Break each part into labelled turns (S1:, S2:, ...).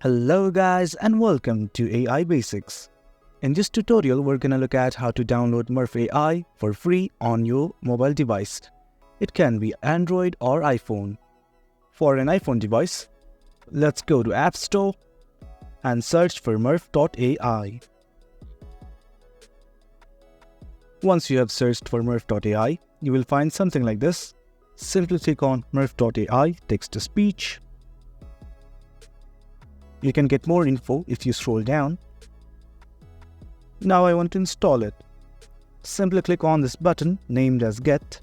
S1: Hello guys and welcome to AI Basics. In this tutorial we're gonna look at how to download Murf AI for free on your mobile device. It can be Android or iPhone. For an iPhone device, let's go to App Store and search for Murf.ai. Once you have searched for Murf.ai, you will find something like this. Simply click on Murf.ai text-to-speech. You can get more info if you scroll down. Now I want to install it. Simply click on this button named as Get.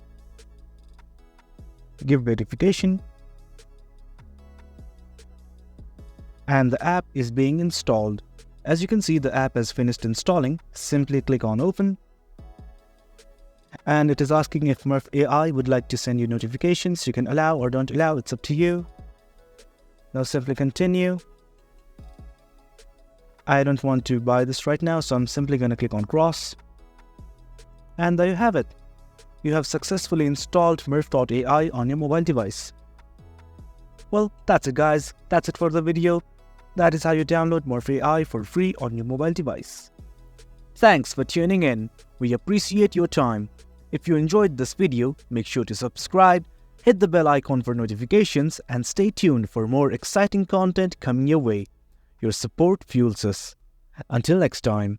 S1: Give verification. And the app is being installed. As you can see, the app has finished installing. Simply click on Open. And it is asking if Murf AI would like to send you notifications. You can allow or don't allow, it's up to you. Now simply continue. I don't want to buy this right now, so I'm simply going to click on Cross. And there you have it. You have successfully installed Murf.ai on your mobile device. Well, that's it guys. That's it for the video. That is how you download Murf AI for free on your mobile device. Thanks for tuning in. We appreciate your time. If you enjoyed this video, make sure to subscribe, hit the bell icon for notifications, and stay tuned for more exciting content coming your way. Your support fuels us. Until next time.